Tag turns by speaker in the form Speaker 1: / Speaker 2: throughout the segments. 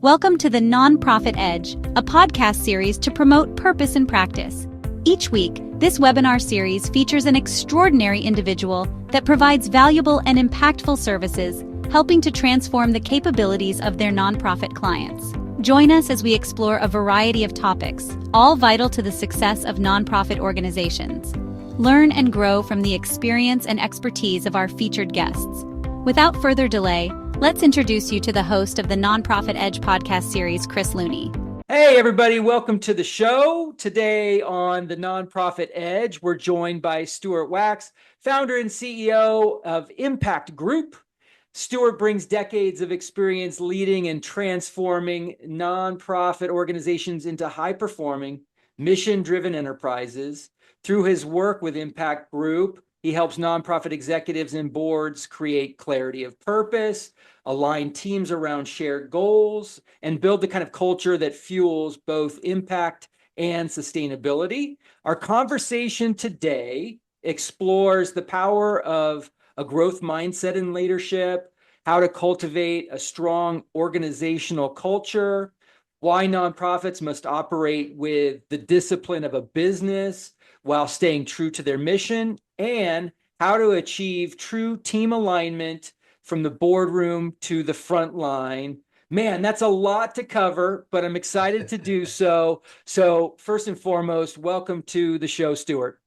Speaker 1: Welcome to the Nonprofit Edge, a podcast series to promote purpose in practice. Each week, this webinar series features an extraordinary individual that provides valuable and impactful services, helping to transform the capabilities of their nonprofit clients. Join us as we explore a variety of topics, all vital to the success of nonprofit organizations. Learn and grow from the experience and expertise of our featured guests. Without further delay, let's introduce you to the host of the Nonprofit Edge podcast series, Chris Looney.
Speaker 2: Hey, everybody. Welcome to the show. Today on the Nonprofit Edge, we're joined by Stuart Wachs, founder and CEO of Impact Group. Stuart brings decades of experience leading and transforming nonprofit organizations into high-performing, mission-driven enterprises. Through his work with Impact Group, he helps nonprofit executives and boards create clarity of purpose, align teams around shared goals, and build the kind of culture that fuels both impact and sustainability. Our conversation today explores the power of a growth mindset in leadership, how to cultivate a strong organizational culture, why nonprofits must operate with the discipline of a business while staying true to their mission, and how to achieve true team alignment from the boardroom to the front line. Man, that's a lot to cover, but I'm excited to do so. So first and foremost, welcome to the show, Stuart.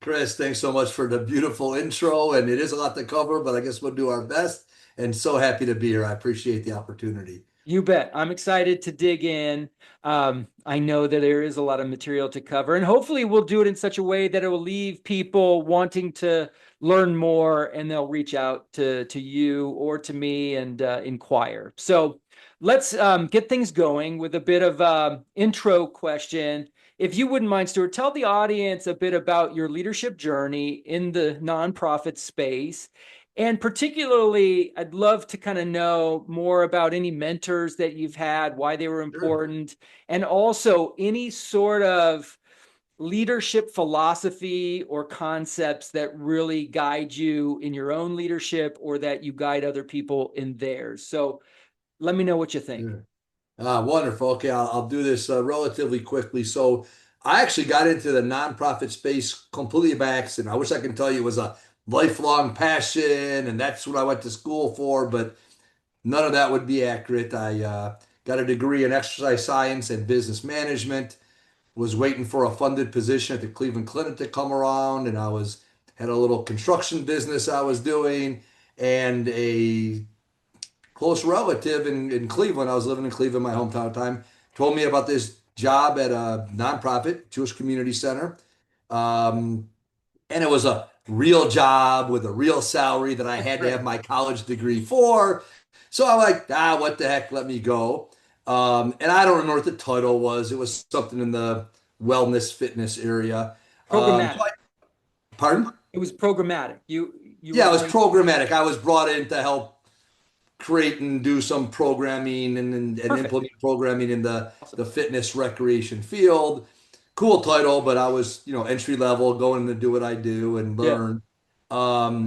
Speaker 3: Chris, thanks so much for the beautiful intro. And it is a lot to cover, but I guess we'll do our best. And so happy to be here. I appreciate the opportunity.
Speaker 2: You bet. I'm excited to dig in. I know that there is a lot of material to cover, and hopefully we'll do it in such a way that it will leave people wanting to learn more, and they'll reach out to you or to me and inquire. So let's get things going with a bit of intro question. If you wouldn't mind, Stuart, tell the audience a bit about your leadership journey in the nonprofit space. And particularly, I'd love to kind of know more about any mentors that you've had, why they were important, sure, and also any sort of leadership philosophy or concepts that really guide you in your own leadership or that you guide other people in theirs. So let me know what you think.
Speaker 3: Wonderful. Okay, I'll do this relatively quickly. So I actually got into the nonprofit space completely by accident. I wish I could tell you it was a lifelong passion and that's what I went to school for, but none of that would be accurate. I got a degree in exercise science and business management, was waiting for a funded position at the Cleveland Clinic to come around, and had a little construction business I was doing, and a close relative in Cleveland, I was living in Cleveland, my hometown at the time, told me about this job at a nonprofit, Jewish Community Center. And it was a real job with a real salary that I had to have my college degree for. So I'm like, what the heck, let me go. And I don't remember what the title was. It was something in the wellness fitness area.
Speaker 2: Programmatic.
Speaker 3: Pardon?
Speaker 2: It was programmatic.
Speaker 3: Yeah, it was programmatic. I was brought in to help create and do some programming and implement programming in the fitness recreation field. Cool title, but I was, entry level, going to do what I do and learn. Yeah.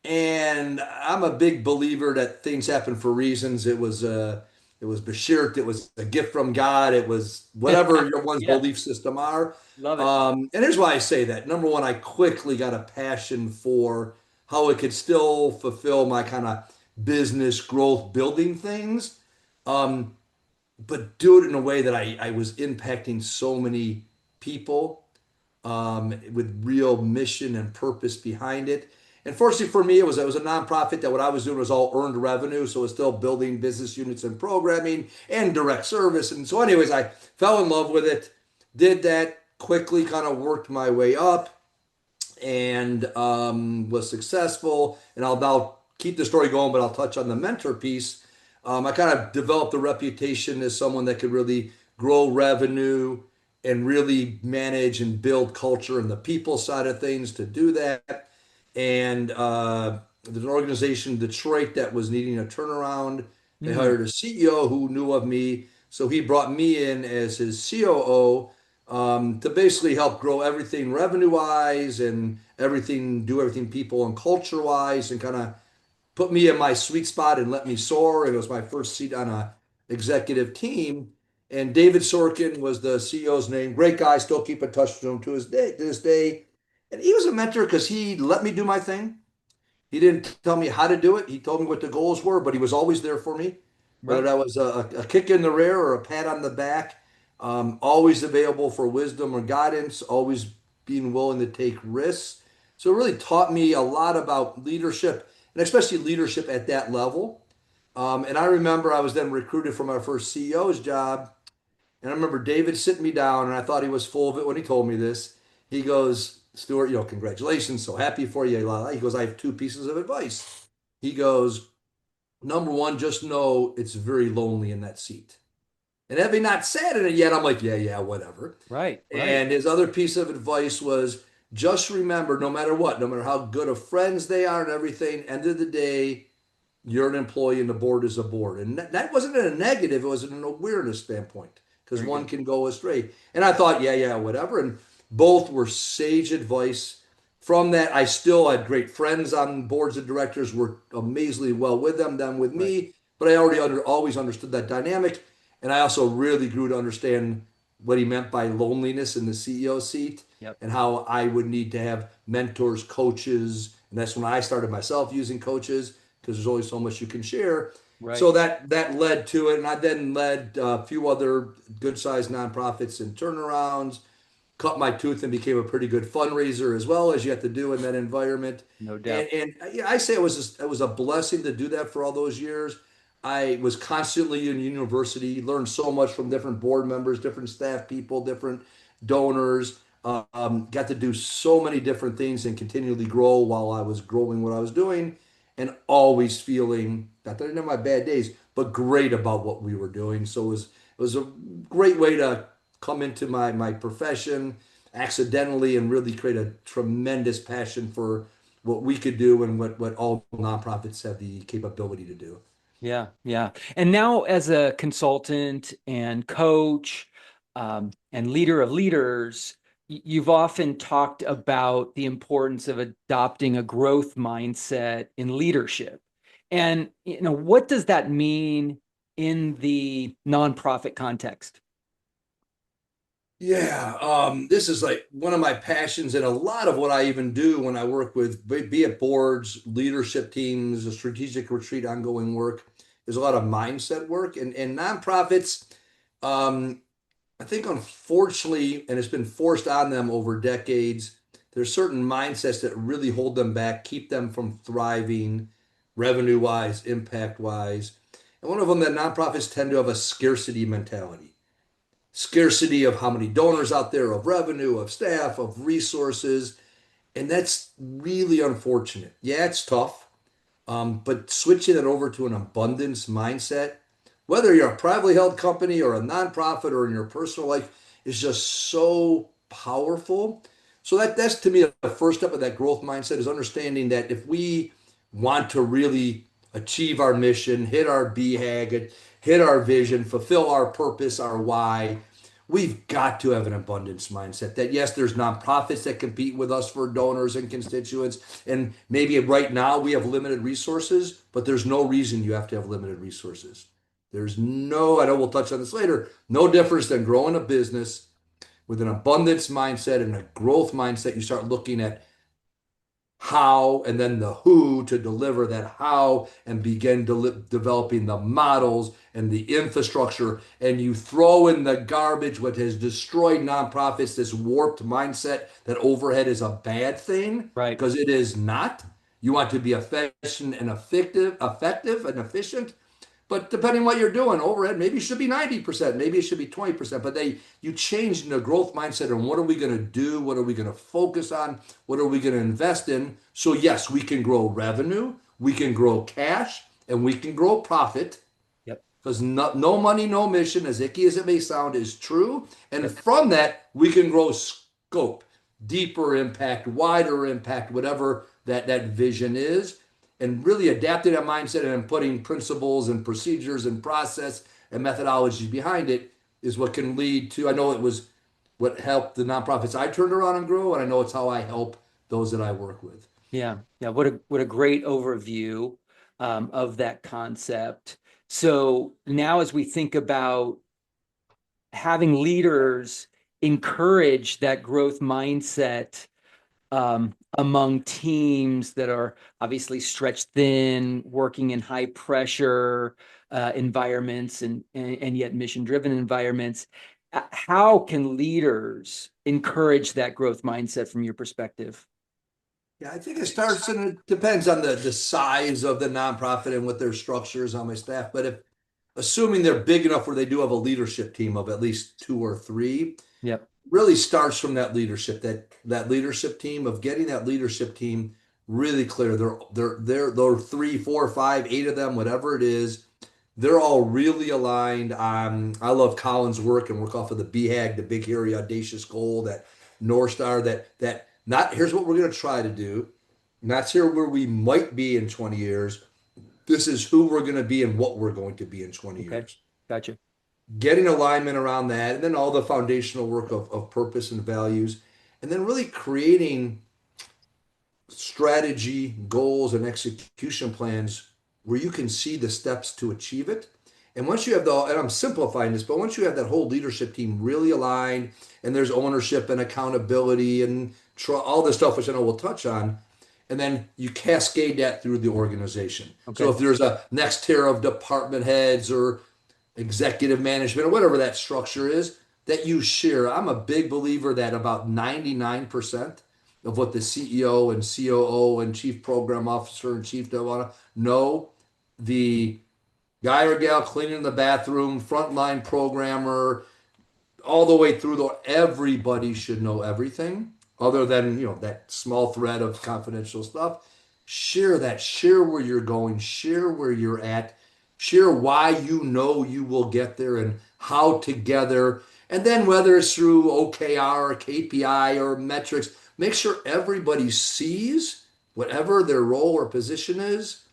Speaker 3: And I'm a big believer that things happen for reasons. It was Bashir, it was a gift from God. It was whatever your one's belief system are.
Speaker 2: Love it.
Speaker 3: And here's why I say that. Number one, I quickly got a passion for how it could still fulfill my kind of business growth building things, but do it in a way that I was impacting so many people with real mission and purpose behind it. And fortunately for me, it was a nonprofit that what I was doing was all earned revenue. So it was still building business units and programming and direct service. And so anyways, I fell in love with it, did that quickly, kind of worked my way up and was successful. And I'll now keep the story going, but I'll touch on the mentor piece. I kind of developed a reputation as someone that could really grow revenue and really manage and build culture and the people side of things to do that. And there's an organization in Detroit that was needing a turnaround. They hired a CEO who knew of me. So he brought me in as his COO to basically help grow everything revenue-wise and do everything people and culture-wise and kind of put me in my sweet spot and let me soar. And it was my first seat on executive team. And David Sorkin was the CEO's name. Great guy, still keep in touch with him to this day. And he was a mentor because he let me do my thing. He didn't tell me how to do it. He told me what the goals were, but he was always there for me, whether
Speaker 2: Right.
Speaker 3: that was a kick in the rear or a pat on the back. Always available for wisdom or guidance, always being willing to take risks. So it really taught me a lot about leadership, and especially leadership at that level. And I remember I was then recruited for my first CEO's job. And I remember David sitting me down, and I thought he was full of it when he told me this. He goes, Stuart, congratulations, so happy for you. He goes, I have two pieces of advice. He goes, number one, just know it's very lonely in that seat. And having not sat in it yet, I'm like, yeah, whatever.
Speaker 2: Right. Right.
Speaker 3: And his other piece of advice was just remember, no matter what, no matter how good of friends they are and everything, end of the day, you're an employee and the board is a board. And that wasn't in a negative, it was in an awareness standpoint because
Speaker 2: Very
Speaker 3: one
Speaker 2: good.
Speaker 3: can go astray. And I thought, yeah, whatever. And both were sage advice. From that, I still had great friends on boards of directors, worked amazingly well with them with
Speaker 2: Right.
Speaker 3: me. But I already always understood that dynamic. And I also really grew to understand what he meant by loneliness in the CEO seat
Speaker 2: Yep.
Speaker 3: and how I would need to have mentors, coaches. And that's when I started myself using coaches because there's only so much you can share.
Speaker 2: Right.
Speaker 3: So that led to it, and I then led a few other good-sized nonprofits and turnarounds. Cut my tooth and became a pretty good fundraiser as well as you have to do in that environment.
Speaker 2: No doubt.
Speaker 3: And yeah, I say it was a blessing to do that for all those years. I was constantly in university, learned so much from different board members, different staff people, different donors. Got to do so many different things and continually grow while I was growing what I was doing, and always feeling not that I didn't have my bad days, but great about what we were doing. So it was a great way to come into my profession accidentally and really create a tremendous passion for what we could do and what all nonprofits have the capability to do.
Speaker 2: Yeah, yeah. And now, as a consultant and coach, and leader of leaders, you've often talked about the importance of adopting a growth mindset in leadership. And, what does that mean in the nonprofit context?
Speaker 3: Yeah, this is like one of my passions, and a lot of what I even do when I work with, be it boards, leadership teams, a strategic retreat, ongoing work, is a lot of mindset work. And nonprofits, um, I think unfortunately, and it's been forced on them over decades, there's certain mindsets that really hold them back, keep them from thriving, revenue wise, impact wise. And one of them that nonprofits tend to have a scarcity mentality, scarcity of how many donors out there, of revenue, of staff, of resources. And that's really unfortunate. Yeah, it's tough. But switching it over to an abundance mindset, whether you're a privately held company or a nonprofit or in your personal life, is just so powerful. So that's to me the first step of that growth mindset is understanding that if we want to really achieve our mission, hit our BHAG, hit our vision, fulfill our purpose, our why, we've got to have an abundance mindset that yes, there's nonprofits that compete with us for donors and constituents. And maybe right now we have limited resources, but there's no reason you have to have limited resources. There's no, I know we'll touch on this later, no difference than growing a business with an abundance mindset and a growth mindset. You start looking at how and then the who to deliver that how and begin developing the models and the infrastructure, and you throw in the garbage what has destroyed nonprofits, this warped mindset that overhead is a bad thing,
Speaker 2: Right.
Speaker 3: because it is not. You want to be efficient and effective and efficient, but depending on what you're doing, overhead maybe it should be 90%, maybe it should be 20%. But you change in a growth mindset on what are we going to do? What are we going to focus on? What are we going to invest in? So yes, we can grow revenue, we can grow cash, and we can grow profit.
Speaker 2: Yep.
Speaker 3: Because no money, no mission, as icky as it may sound, is true. And
Speaker 2: Yep.
Speaker 3: from that, we can grow scope, deeper impact, wider impact, whatever that vision is, and really adapting that mindset and putting principles and procedures and process and methodologies behind it is what can lead to. I know it was what helped the nonprofits I turned around and grow, and I know it's how I help those that I work with.
Speaker 2: Yeah. Yeah. What a great overview, of that concept. So now as we think about having leaders encourage that growth mindset among teams that are obviously stretched thin, working in high pressure environments and yet mission driven environments. How can leaders encourage that growth mindset from your perspective?
Speaker 3: Yeah, I think it starts and it depends on the size of the nonprofit and what their structure is on my staff. But if assuming they're big enough where they do have a leadership team of at least two or three,
Speaker 2: Yep.
Speaker 3: really starts from that leadership, that leadership team of getting that leadership team really clear. They're three, four, five, eight of them, whatever it is. They're all really aligned on. I love Colin's work and work off of the BHAG, the big hairy audacious goal, that North Star, that not here's what we're going to try to do. Not here where we might be in 20 years. This is who we're going to be and what we're going to be in 20
Speaker 2: Okay.
Speaker 3: years.
Speaker 2: Gotcha.
Speaker 3: Getting alignment around that, and then all the foundational work of purpose and values, and then really creating strategy, goals, and execution plans where you can see the steps to achieve it. And once you have and I'm simplifying this, but once you have that whole leadership team really aligned and there's ownership and accountability and all this stuff, which I know we'll touch on, and then you cascade that through the organization. So
Speaker 2: Okay.
Speaker 3: if there's a next tier of department heads or executive management or whatever that structure is, that you share. I'm a big believer that about 99% of what the CEO and COO and chief program officer and chief want to know, the guy or gal cleaning the bathroom, frontline programmer, all the way through everybody should know everything other than that small thread of confidential stuff. Share that, share where you're going, share where you're at, share why you will get there and how together. And then whether it's through OKR or KPI or metrics, make sure everybody sees whatever their role or position is,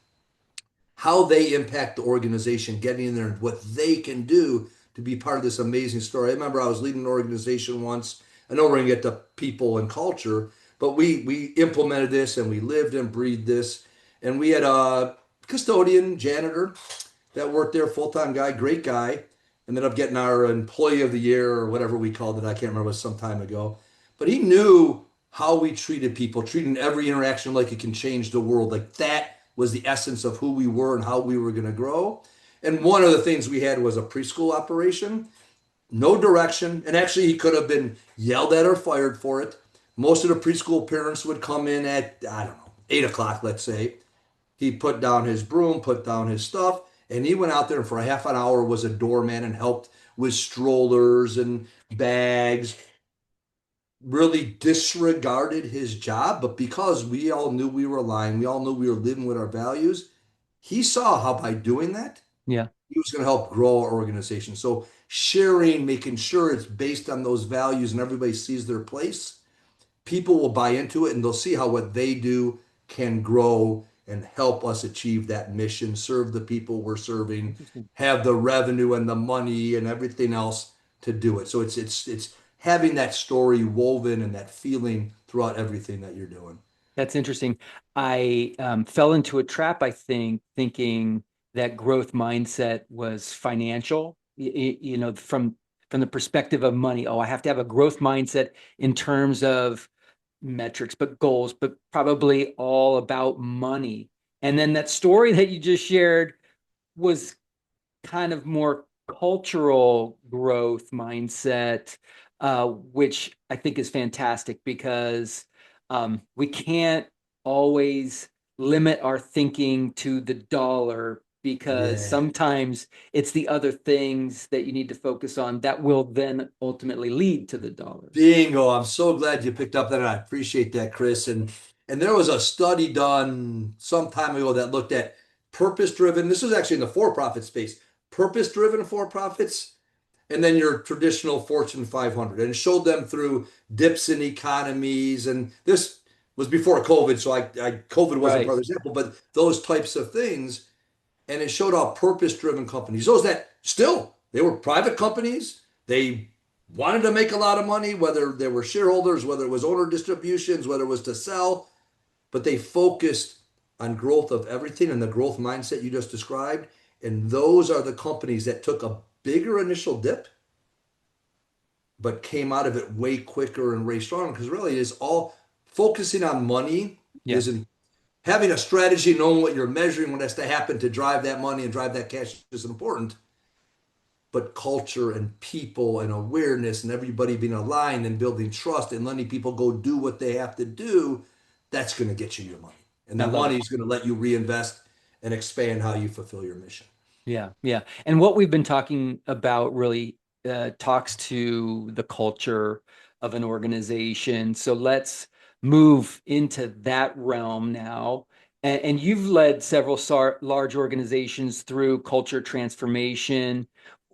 Speaker 3: how they impact the organization, getting in there and what they can do to be part of this amazing story. I remember I was leading an organization once. I know we're gonna get to people and culture, but we implemented this and we lived and breathed this. And we had a custodian, janitor that worked there, full-time guy, great guy. Ended up getting our employee of the year or whatever we called it. I can't remember, it was some time ago. But he knew how we treated people, treating every interaction like it can change the world. Like that was the essence of who we were and how we were going to grow. And one of the things we had was a preschool operation, no direction. And actually, he could have been yelled at or fired for it. Most of the preschool parents would come in at, I don't know, 8 o'clock, let's say. He put down his broom, put down his stuff, and he went out there and for a half an hour was a doorman and helped with strollers and bags, really disregarded his job. But because we all knew we were aligned, we all knew we were living with our values, he saw how by doing that,
Speaker 2: Yeah.
Speaker 3: he was going to help grow our organization. So sharing, making sure it's based on those values and everybody sees their place, people will buy into it and they'll see how what they do can grow and help us achieve that mission, serve the people we're serving,
Speaker 2: Interesting.
Speaker 3: have the revenue and the money and everything else to do it. So it's having that story woven and that feeling throughout everything that you're doing.
Speaker 2: That's interesting. I fell into a trap, I think, thinking that growth mindset was financial, from the perspective of money. Oh, I have to have a growth mindset in terms of metrics, but goals, but probably all about money. And then that story that you just shared was kind of more cultural growth mindset, which I think is fantastic because we can't always limit our thinking to the dollar because
Speaker 3: Yeah.
Speaker 2: sometimes it's the other things that you need to focus on that will then ultimately lead to the dollar.
Speaker 3: Bingo. I'm so glad you picked up that. And I appreciate that, Chris. And there was a study done some time ago that looked at purpose-driven. This was actually in the for-profit space. Purpose-driven for-profits and then your traditional Fortune 500. And it showed them through dips in economies. And this was before COVID, so COVID wasn't
Speaker 2: Right.
Speaker 3: part of the example, but those types of things. And it showed how purpose-driven companies, those that still, they were private companies, they wanted to make a lot of money, whether they were shareholders, whether it was owner distributions, whether it was to sell, but they focused on growth of everything and the growth mindset you just described. And those are the companies that took a bigger initial dip, but came out of it way quicker and way stronger. Because really, it is all focusing on money
Speaker 2: Yeah.
Speaker 3: isn't having a strategy, knowing what you're measuring, what has to happen to drive that money and drive that cash is important. But culture and people and awareness and everybody being aligned and building trust and letting people go do what they have to do, that's going to get you your money. And
Speaker 2: I
Speaker 3: that
Speaker 2: love
Speaker 3: money
Speaker 2: it.
Speaker 3: is going to let you reinvest and expand how you fulfill your mission.
Speaker 2: Yeah, yeah. And what we've been talking about really talks to the culture of an organization. So let's move into that realm now. And you've led several large organizations through culture transformation.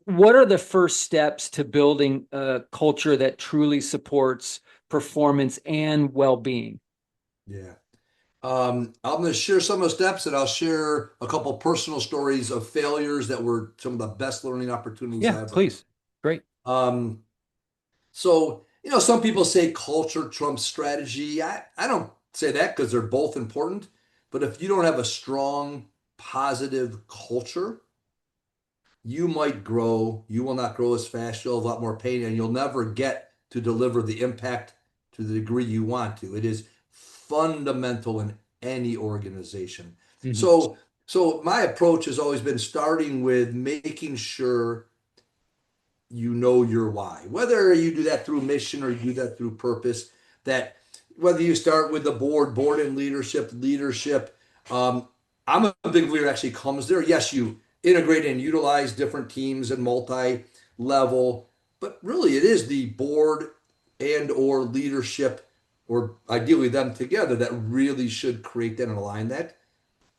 Speaker 2: What are the first steps to building a culture that truly supports performance and well-being?
Speaker 3: Yeah. I'm going to share some of the steps and I'll share a couple personal stories of failures that were some of the best learning opportunities
Speaker 2: Yeah,
Speaker 3: I ever
Speaker 2: please. Great.
Speaker 3: had. So, some people say culture trumps strategy. I don't say that because they're both important. But if you don't have a strong, positive culture, you might grow. You will not grow as fast. You'll have a lot more pain, and you'll never get to deliver the impact to the degree you want to. It is fundamental in any organization.
Speaker 2: Mhm.
Speaker 3: So my approach has always been starting with making sure you know your why. Whether you do that through mission or you do that through purpose, that whether you start with the board and leadership. Um, I'm a big believer actually comes there. Yes, you integrate and utilize different teams and multi-level, but really it is the board and or leadership, or ideally them together, that really should create that and align that.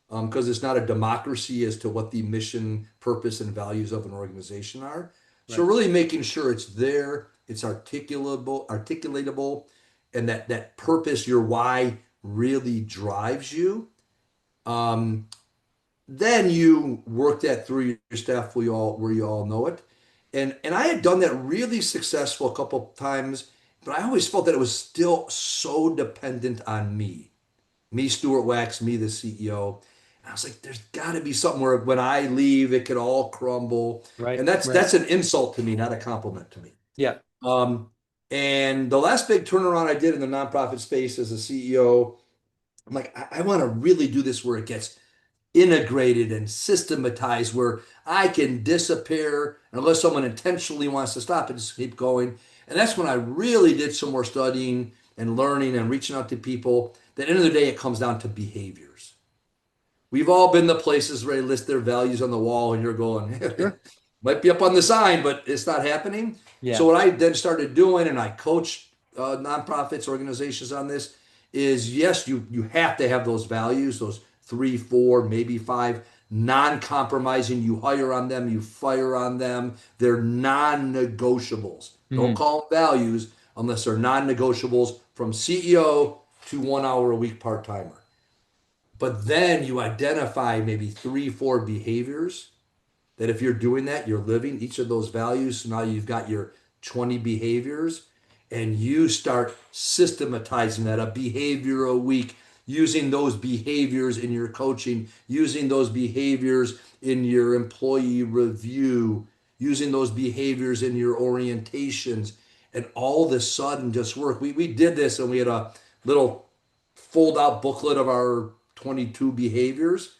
Speaker 3: Because it's not a democracy as to what the mission, purpose, and values of an organization are. So
Speaker 2: Right.
Speaker 3: really making sure it's there, it's articulatable, and that purpose, your why, really drives you. Um, then you work that through your staff where you all know it. And I had done that really successful a couple of times, but I always felt that it was still so dependent on me, Stuart Wachs, me, the CEO. And I was like, there's got to be something where when I leave, it could all crumble.
Speaker 2: Right.
Speaker 3: And that's
Speaker 2: Right.
Speaker 3: that's an insult to me, not a compliment to me.
Speaker 2: Yeah.
Speaker 3: Um, and the last big turnaround I did in the nonprofit space as a CEO, I'm like, I want to really do this where it gets integrated and systematized, where I can disappear unless someone intentionally wants to stop it, just keep going. And that's when I really did some more studying and learning and reaching out to people. At the end of the day, it comes down to behaviors. We've all been the places where they list their values on the wall and you're going,
Speaker 2: Sure.
Speaker 3: might be up on the sign, but it's not happening.
Speaker 2: Yeah.
Speaker 3: So what I then started doing, and I coach nonprofits, organizations on this, is yes, you have to have those values, those three, four, maybe five, non-compromising. You hire on them, you fire on them. They're non-negotiables. Don't
Speaker 2: Mhm.
Speaker 3: call them values unless they're non-negotiables, from CEO to 1 hour a week part-timer. But then you identify maybe three, four behaviors that if you're doing that, you're living each of those values. So now you've got your 20 behaviors, and you start systematizing that, a behavior a week, using those behaviors in your coaching, using those behaviors in your employee review, using those behaviors in your orientations, and all of a sudden just work. We did this, and we had a little fold out booklet of our 22 behaviors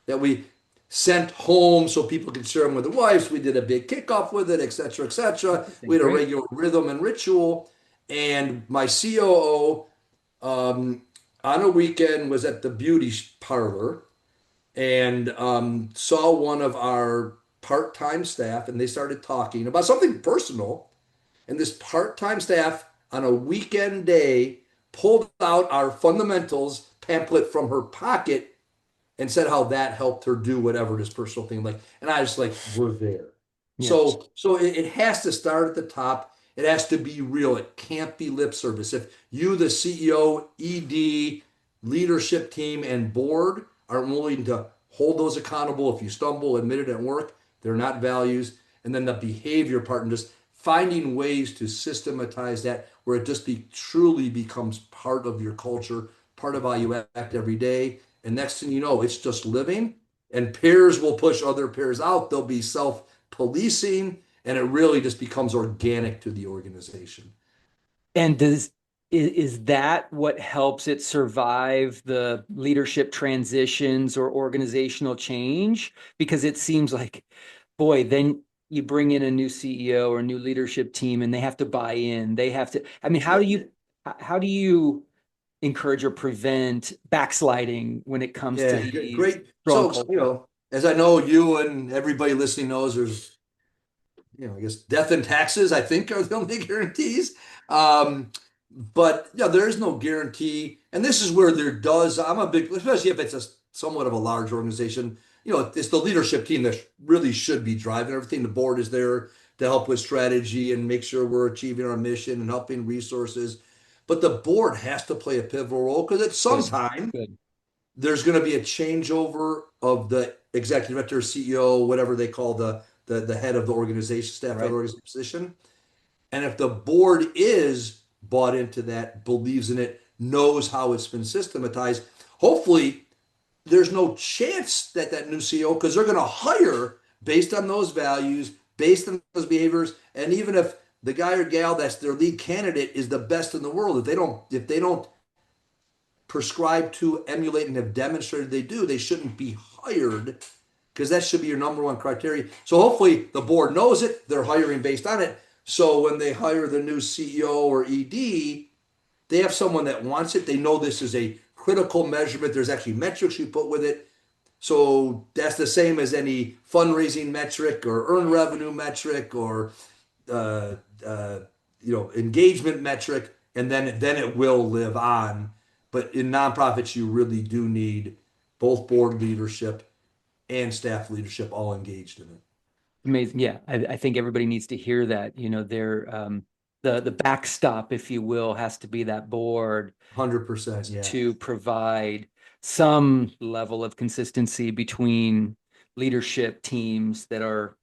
Speaker 3: that we sent home so people could share them with their wives. We did a big kickoff with it, et cetera, et cetera. We had a
Speaker 2: Great.
Speaker 3: regular rhythm and ritual. And my COO, on a weekend, was at the beauty parlor and saw one of our part-time staff, and they started talking about something personal. And this part-time staff on a weekend day pulled out our fundamentals pamphlet from her pocket and said how that helped her do whatever this personal thing like. And I was like, we're there.
Speaker 2: Yeah.
Speaker 3: So it has to start at the top. It has to be real. It can't be lip service. If you, the CEO, ED, leadership team, and board aren't willing to hold those accountable, if you stumble, admit it at work, they're not values. And then the behavior part, and just finding ways to systematize that where it just truly becomes part of your culture, part of how you act every day. And next thing you know, it's just living. and peers will push other peers out. They'll be self-policing, and it really just becomes organic to the organization.
Speaker 2: And is that what helps it survive the leadership transitions or organizational change? Because it seems like, boy, then you bring in a new CEO or a new leadership team and they have to buy in. They have to, I mean, how do you encourage or prevent backsliding when it comes to
Speaker 3: Yeah,
Speaker 2: these
Speaker 3: great.
Speaker 2: strong
Speaker 3: So,
Speaker 2: culture?
Speaker 3: as I know you and everybody listening knows, there's, I guess death and taxes, I think, are the only guarantees. Um, but there is no guarantee. And this is where I'm a big, especially if it's a somewhat of a large organization, it's the leadership team that really should be driving everything. The board is there to help with strategy and make sure we're achieving our mission and helping resources. But the board has to play a pivotal role because at some
Speaker 2: Good,
Speaker 3: time,
Speaker 2: good.
Speaker 3: there's going to be a changeover of the executive director, CEO, whatever they call the head of the organization, staff of the
Speaker 2: Right.
Speaker 3: organization position. And if the board is bought into that, believes in it, knows how it's been systematized, hopefully there's no chance that that new CEO, because they're going to hire based on those values, based on those behaviors, and even if the guy or gal that's their lead candidate is the best in the world, if they don't prescribe to, emulate, and have demonstrated they do, they shouldn't be hired because that should be your number one criteria. So hopefully the board knows it, they're hiring based on it. So when they hire the new CEO or ED, they have someone that wants it. They know this is a critical measurement. There's actually metrics you put with it. So that's the same as any fundraising metric or earned revenue metric or uh, uh, engagement metric, and then it will live on. But in nonprofits, you really do need both board leadership and staff leadership all engaged in it.
Speaker 2: Amazing. Yeah, I think everybody needs to hear that. They're the backstop, if you will, has to be that board
Speaker 3: 100%, yeah.
Speaker 2: to provide some level of consistency between leadership teams that are,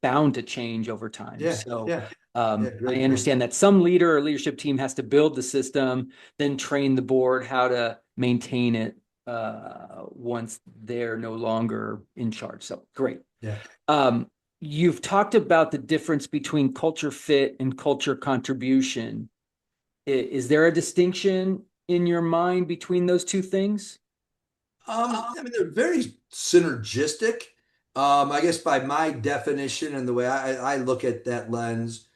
Speaker 2: bound to change over time.
Speaker 3: Yeah,
Speaker 2: So
Speaker 3: yeah, yeah,
Speaker 2: I
Speaker 3: great point.
Speaker 2: understand that some leader or leadership team has to build the system, then train the board how to maintain it once they're no longer in charge. So great.
Speaker 3: Yeah.
Speaker 2: Um, you've talked about the difference between culture fit and culture contribution. Is there a distinction in your mind between those two things?
Speaker 3: I mean, they're very synergistic. I guess by my definition and the way I look at that lens,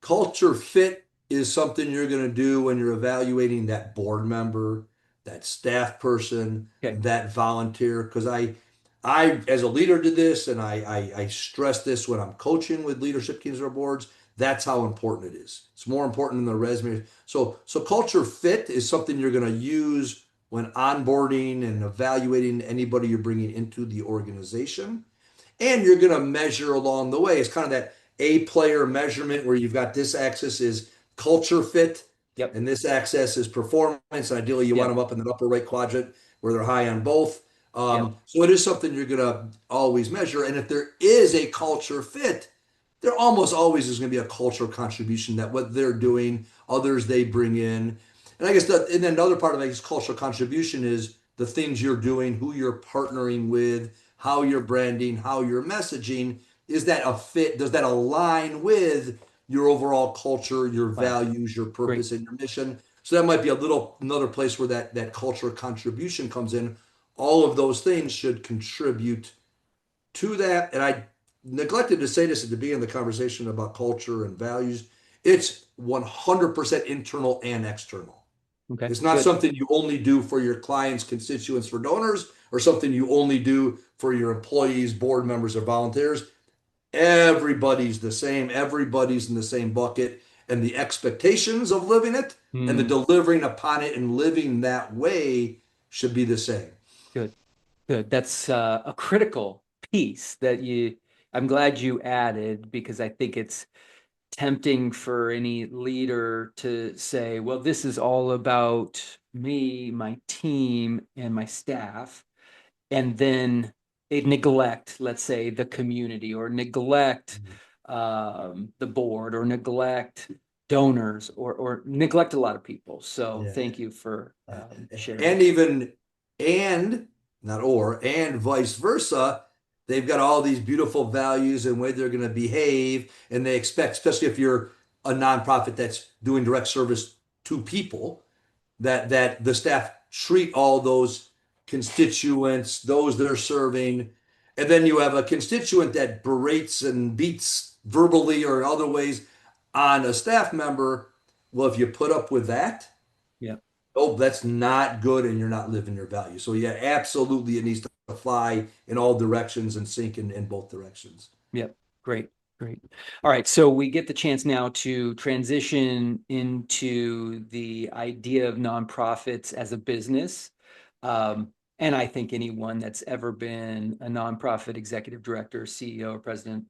Speaker 3: culture fit is something you're going to do when you're evaluating that board member, that staff person,
Speaker 2: Okay.
Speaker 3: that volunteer. Because I, as a leader, did this, and I stress this when I'm coaching with leadership teams or boards. That's how important it is. It's more important than the resume. So culture fit is something you're going to use when onboarding and evaluating anybody you're bringing into the organization, and you're going to measure along the way. It's kind of that A player measurement where you've got this axis is culture fit
Speaker 2: Yep.
Speaker 3: and this axis is performance. Ideally, you want
Speaker 2: Yep.
Speaker 3: them up in the upper right quadrant where they're high on both.
Speaker 2: Yep.
Speaker 3: So it is something you're going to always measure. And if there is a culture fit, there almost always is going to be a cultural contribution that what they're doing, others they bring in. And I guess and then another part of it is cultural contribution is the things you're doing, who you're partnering with, how you're branding, how you're messaging. Is that a fit? Does that align with your overall culture, your
Speaker 2: Wow.
Speaker 3: values, your
Speaker 2: Great.
Speaker 3: purpose, and your mission? So that might be another place where that cultural contribution comes in. All of those things should contribute to that. And I neglected to say this at the beginning of the conversation about culture and values. It's 100% internal and external.
Speaker 2: Okay.
Speaker 3: It's not
Speaker 2: Good.
Speaker 3: something you only do for your clients, constituents, for donors, or something you only do for your employees, board members, or volunteers. Everybody's the same. Everybody's in the same bucket. And the expectations of living it and the
Speaker 2: Mm,
Speaker 3: delivering upon it and living that way should be the same.
Speaker 2: good. Good. That's a critical piece I'm glad you added because I think it's tempting for any leader to say, well, this is all about me, my team, and my staff. And then they neglect, let's say, the community or neglect the board or neglect donors or neglect a lot of people. So
Speaker 3: Yeah.
Speaker 2: thank you for
Speaker 3: Yeah.
Speaker 2: sharing
Speaker 3: And
Speaker 2: that.
Speaker 3: even, and not or, and vice versa. They've got all these beautiful values and way they're going to behave, and they expect, especially if you're a nonprofit that's doing direct service to people, that the staff treat all those constituents, those they're serving, and then you have a constituent that berates and beats verbally or in other ways on a staff member. Well, if you put up with that,
Speaker 2: Yeah.
Speaker 3: oh, that's not good and you're not living your value. So yeah, absolutely it needs to fly in all directions and sink in both directions.
Speaker 2: Yep. Great. Great. All right. So we get the chance now to transition into the idea of nonprofits as a business. And I think anyone that's ever been a nonprofit executive director, CEO, or president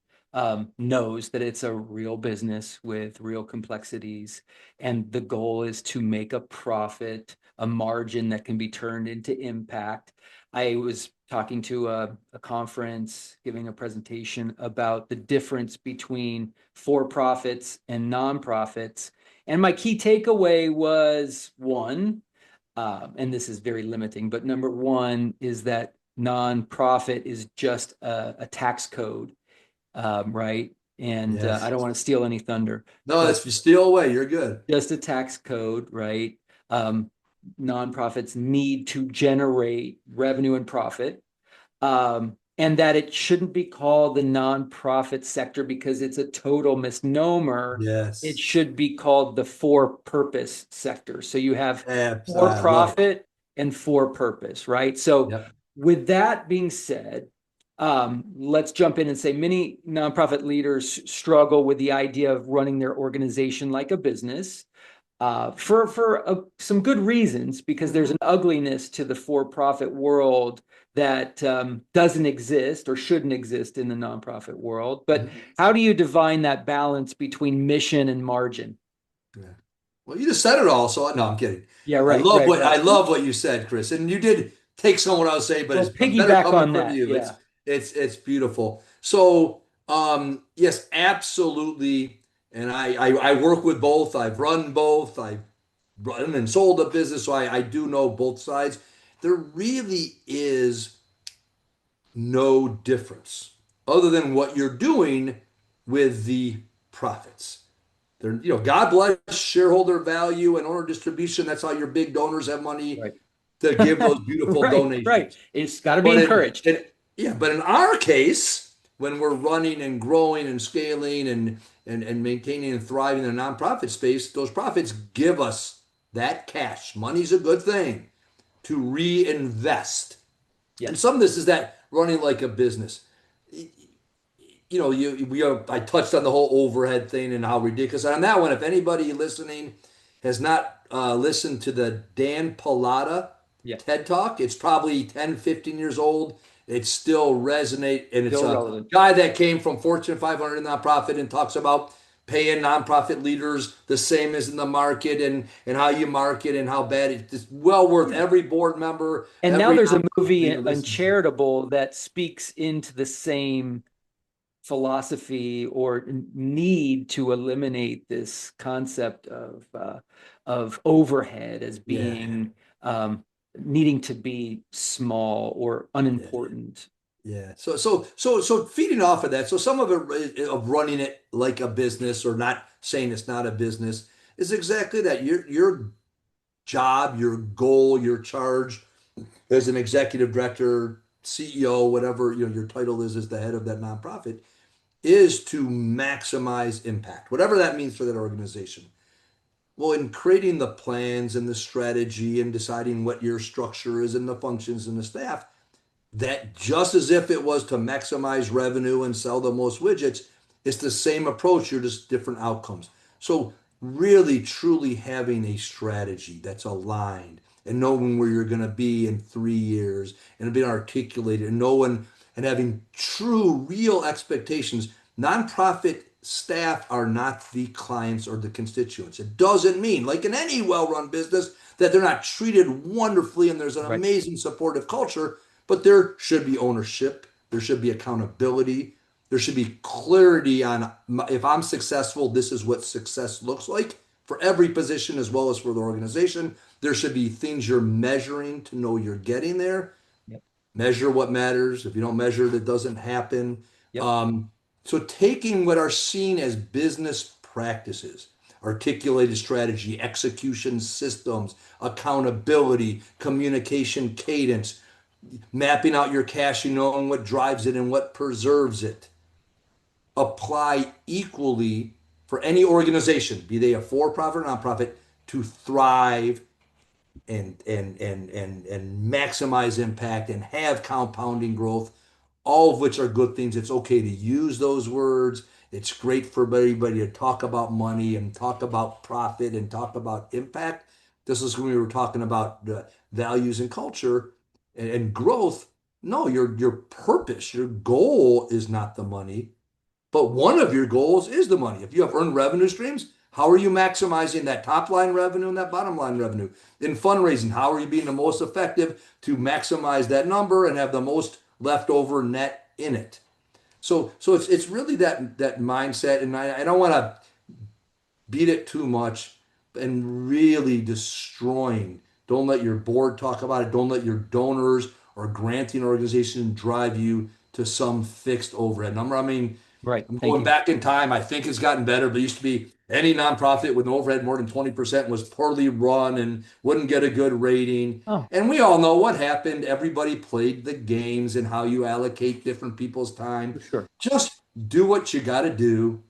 Speaker 2: knows that it's a real business with real complexities. And the goal is to make a profit, a margin that can be turned into impact. I was talking to a conference, giving a presentation about the difference between for-profits and nonprofits. And my key takeaway was one, and this is very limiting, but number one is that nonprofit is just a tax code, right? And I
Speaker 3: Yes.
Speaker 2: don't want to steal any thunder,
Speaker 3: No,
Speaker 2: but
Speaker 3: that's you steal away. You're good.
Speaker 2: just a tax code, right? Nonprofits need to generate revenue and profit, and that it shouldn't be called the nonprofit sector because it's a total misnomer. It
Speaker 3: Yes.
Speaker 2: should be called the for-purpose sector. So you have
Speaker 3: Abs I love it.
Speaker 2: for-profit and for-purpose, right? So
Speaker 3: Yep.
Speaker 2: with that being said, let's jump in and say many nonprofit leaders struggle with the idea of running their organization like a business for some good reasons, because there's an ugliness to the for-profit world that doesn't exist or shouldn't exist in the nonprofit world. But how do you define that balance between mission and margin?
Speaker 3: Yeah. Well, you just said it all. So no, I'm kidding.
Speaker 2: Yeah, right,
Speaker 3: I
Speaker 2: right.
Speaker 3: love what you said, Chris. And you did take someone I was saying, but
Speaker 2: Well,
Speaker 3: it's better
Speaker 2: piggyback
Speaker 3: coming
Speaker 2: on
Speaker 3: from
Speaker 2: that.
Speaker 3: you.
Speaker 2: Yeah.
Speaker 3: It's beautiful. So yes, absolutely. And I work with both. I've run both. I've run and sold a business, so I do know both sides. There really is no difference other than what you're doing with the profits. They're, God bless shareholder value and owner distribution. That's how your big donors have money
Speaker 2: Right.
Speaker 3: to give those beautiful
Speaker 2: Right.
Speaker 3: donations.
Speaker 2: It's got to be
Speaker 3: But
Speaker 2: encouraged.
Speaker 3: yeah, but in our case, when we're running and growing and scaling and maintaining and thriving in a nonprofit space, those profits give us that cash. Money's a good thing to reinvest. And
Speaker 2: Yes.
Speaker 3: some of this is that running like a business. I touched on the whole overhead thing and how ridiculous. On that one, if anybody listening has not listened to the Dan Pallotta
Speaker 2: Yeah.
Speaker 3: TED Talk, it's probably 10, 15 years old. It still resonates, and it's
Speaker 2: Still
Speaker 3: a
Speaker 2: relevant.
Speaker 3: guy that came from Fortune 500 nonprofit and talks about paying nonprofit leaders the same as in the market and how you market and how bad it's well worth every board member.
Speaker 2: And now
Speaker 3: Every
Speaker 2: there's a
Speaker 3: nonprofit
Speaker 2: movie,
Speaker 3: leader listens to.
Speaker 2: Uncharitable, that speaks into the same philosophy or need to eliminate this concept of overhead as
Speaker 3: Yeah,
Speaker 2: being needing to be small or
Speaker 3: yeah.
Speaker 2: unimportant.
Speaker 3: Yeah. So feeding off of that, so some of it of running it like a business or not saying it's not a business is exactly that. Your job, your goal, your charge as an executive director, CEO, whatever your title is as the head of that nonprofit, is to maximize impact, whatever that means for that organization. Well, in creating the plans and the strategy and deciding what your structure is and the functions and the staff, that just as if it was to maximize revenue and sell the most widgets, it's the same approach, you're just different outcomes. So really truly having a strategy that's aligned and knowing where you're going to be in 3 years and being articulated and knowing and having true real expectations. Nonprofit staff are not the clients or the constituents. It doesn't mean, like in any well-run business, that they're not treated wonderfully and there's an
Speaker 2: Right.
Speaker 3: amazing supportive culture. But there should be ownership. There should be accountability. There should be clarity on if I'm successful, this is what success looks like for every position as well as for the organization. There should be things you're measuring to know you're getting there.
Speaker 2: Yep.
Speaker 3: Measure what matters. If you don't measure it, it doesn't happen.
Speaker 2: Yep.
Speaker 3: Um, so taking what are seen as business practices, articulated strategy, execution systems, accountability, communication cadence, mapping out your cash, you knowing what drives it and what preserves it, apply equally for any organization, be they a for-profit or nonprofit, to thrive and maximize impact and have compounding growth, all of which are good things. It's okay to use those words. It's great for everybody to talk about money and talk about profit and talk about impact. This is when we were talking about values and culture and growth. No, your purpose, your goal is not the money. But one of your goals is the money. If you have earned revenue streams, how are you maximizing that top line revenue and that bottom line revenue? In fundraising, how are you being the most effective to maximize that number and have the most leftover net in it? So it's really that mindset, and I don't want to beat it too much and really destroying. Don't let your board talk about it. Don't let your donors or granting organization drive you to some fixed overhead number. I mean,
Speaker 2: Right.
Speaker 3: I'm
Speaker 2: Thank
Speaker 3: going
Speaker 2: you.
Speaker 3: back in time. I think it's gotten better, but it used to be any nonprofit with an overhead more than 20% was poorly run and wouldn't get a good rating.
Speaker 2: Oh,
Speaker 3: And we all know what happened. Everybody played the games and how you allocate different people's
Speaker 2: for
Speaker 3: time.
Speaker 2: sure.
Speaker 3: Just do what you got to do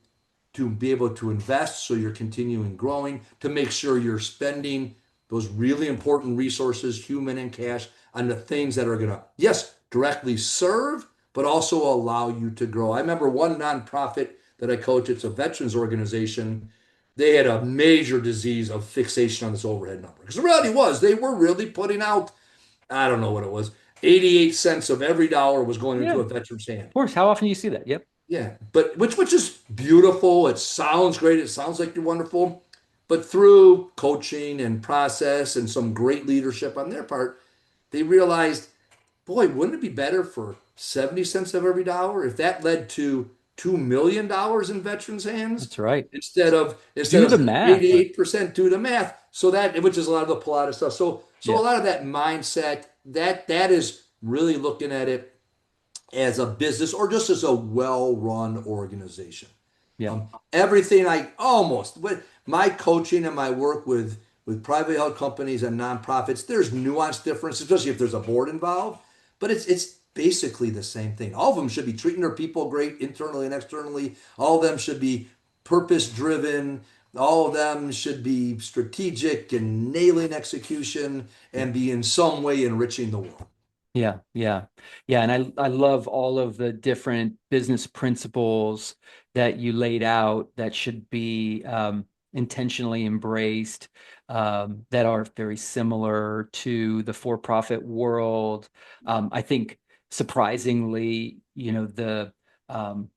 Speaker 3: to be able to invest so you're continuing growing, to make sure you're spending those really important resources, human and cash, on the things that are going to, yes, directly serve, but also allow you to grow. I remember one nonprofit that I coach, it's a veterans organization. They had a major disease of fixation on this overhead number. Because the reality was, they were really putting out, I don't know what it was, 88 cents of every dollar was going
Speaker 2: Yeah,
Speaker 3: into a
Speaker 2: of
Speaker 3: veteran's hand.
Speaker 2: course. How often do you see that? Yep.
Speaker 3: Yeah, but which is beautiful. It sounds great. It sounds like you're wonderful. But through coaching and process and some great leadership on their part, they realized, boy, wouldn't it be better for 70 cents of every dollar if that led to $2 million in veterans' hands
Speaker 2: That's right.
Speaker 3: instead
Speaker 2: Do the
Speaker 3: of
Speaker 2: math.
Speaker 3: 88% do the math. So that which is a lot of the Pilates stuff. So a
Speaker 2: Yeah.
Speaker 3: lot of that mindset, that is really looking at it as a business or just as a well-run organization.
Speaker 2: Yeah.
Speaker 3: Everything I almost with my coaching and my work with private held companies and nonprofits, there's nuanced difference, especially if there's a board involved. But it's basically the same thing. All of them should be treating their people great internally and externally. All of them should be purpose driven. All of them should be strategic and nailing execution and be in some way enriching the world.
Speaker 2: Yeah, yeah, yeah. And I love all of the different business principles that you laid out that should be intentionally embraced, that are very similar to the for-profit world. I think surprisingly, um,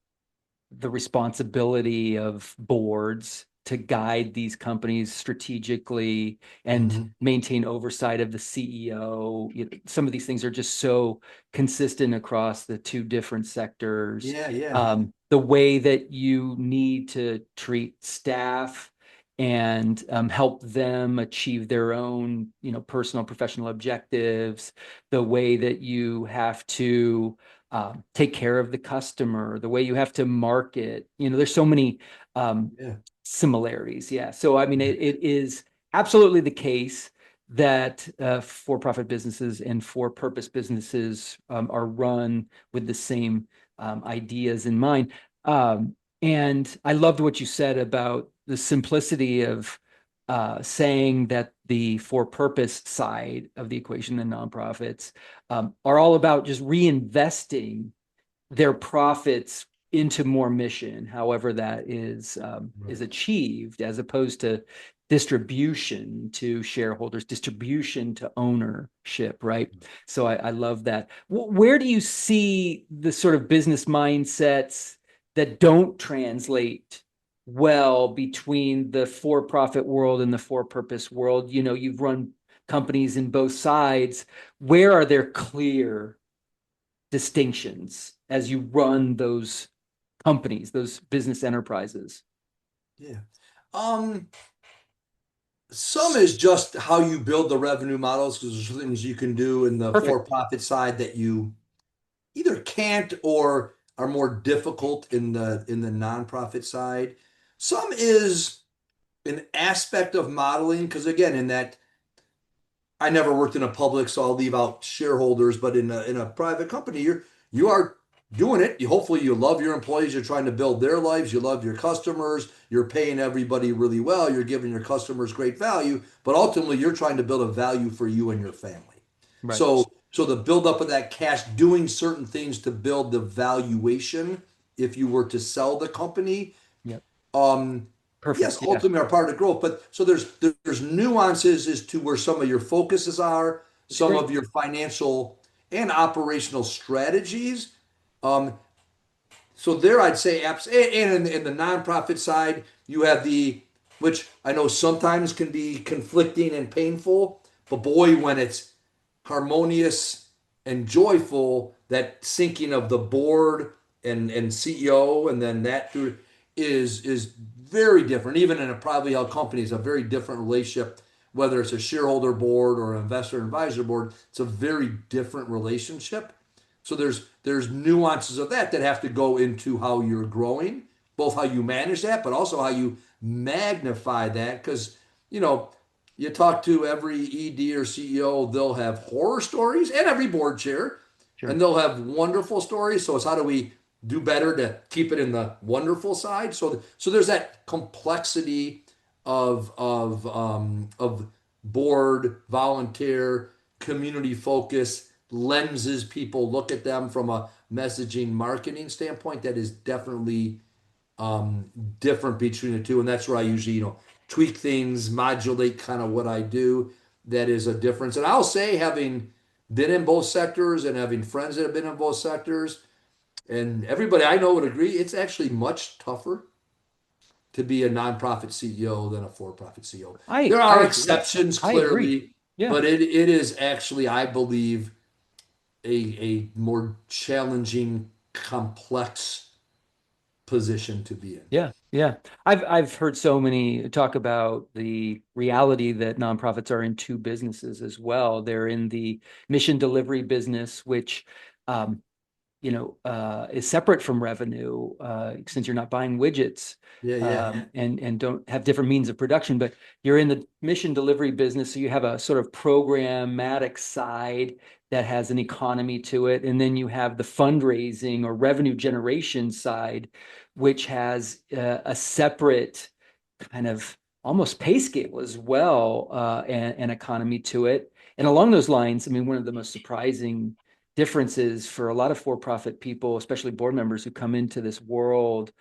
Speaker 2: the responsibility of boards to guide these companies strategically and
Speaker 3: Mhm.
Speaker 2: maintain oversight of the CEO. Some of these things are just so consistent across the two different sectors.
Speaker 3: Yeah, yeah.
Speaker 2: The way that you need to treat staff and help them achieve their own, personal professional objectives, the way that you have to take care of the customer, the way you have to market. There's so many um,
Speaker 3: Yeah.
Speaker 2: similarities. Yeah. So, I mean, it is absolutely the case that for-profit businesses and for-purpose businesses are run with the same ideas in mind. And I loved what you said about the simplicity of saying that the for-purpose side of the equation, the nonprofits, are all about just reinvesting their profits into more mission, however that is
Speaker 3: Right.
Speaker 2: achieved, as opposed to distribution to shareholders, distribution to ownership, right? So I love that. Where do you see the sort of business mindsets that don't translate well between the for-profit world and the for-purpose world? You've run companies in both sides. Where are there clear distinctions as you run those companies, those business enterprises?
Speaker 3: Yeah. Um, Some is just how you build the revenue models, because there's things you can do in the
Speaker 2: Perfect.
Speaker 3: for-profit side that you either can't or are more difficult in the nonprofit side. Some is an aspect of modeling, because again, in that I never worked in a public, so I'll leave out shareholders, but in a private company, you are doing it. Hopefully you love your employees, you're trying to build their lives, you love your customers, you're paying everybody really well, you're giving your customers great value, but ultimately you're trying to build a value for you and your family.
Speaker 2: Right.
Speaker 3: So the buildup of that cash, doing certain things to build the valuation if you were to sell the company,
Speaker 2: Yep.
Speaker 3: um, yes,
Speaker 2: Perfect. Yeah.
Speaker 3: ultimately are part of growth, but so there's nuances as to where some of your focuses are,
Speaker 2: It's
Speaker 3: some
Speaker 2: great.
Speaker 3: of your financial and operational strategies. Um, so there, I'd say apps, and in the nonprofit side, you have which I know sometimes can be conflicting and painful, but boy, when it's harmonious and joyful, that syncing of the board and CEO, and then that through is very different. Even in a privately held company, it's a very different relationship. Whether it's a shareholder board or an investor advisor board, it's a very different relationship. So there's nuances of that have to go into how you're growing, both how you manage that, but also how you magnify that. Because you know, you talk to every ED or CEO, they'll have horror stories, and every board chair,
Speaker 2: Sure.
Speaker 3: and they'll have wonderful stories. So it's how do we do better to keep it in the wonderful side? So there's that complexity of board, volunteer, community focus lenses people look at them from a messaging marketing standpoint that is definitely different between the two. And that's where I usually, tweak things, modulate kind of what I do. That is a difference. And I'll say, having been in both sectors and having friends that have been in both sectors, and everybody I know would agree, it's actually much tougher to be a nonprofit CEO than a for-profit CEO. There
Speaker 2: I
Speaker 3: are
Speaker 2: agree.
Speaker 3: exceptions,
Speaker 2: I agree.
Speaker 3: clearly,
Speaker 2: Yeah.
Speaker 3: but it is actually, I believe, a more challenging, complex position to be in.
Speaker 2: Yeah, yeah. I've heard so many talk about the reality that nonprofits are in two businesses as well. They're in the mission delivery business, which um, is separate from revenue, since you're not buying widgets,
Speaker 3: Yeah, yeah,
Speaker 2: and don't have different means of production. But you're in the mission delivery business, so you have a sort of programmatic side that has an economy to it, and then you have the fundraising or revenue generation side, which has a separate kind of almost pay scale as well, and economy to it. And along those lines, I mean, one of the most surprising differences for a lot of for-profit people, especially board members who come into this world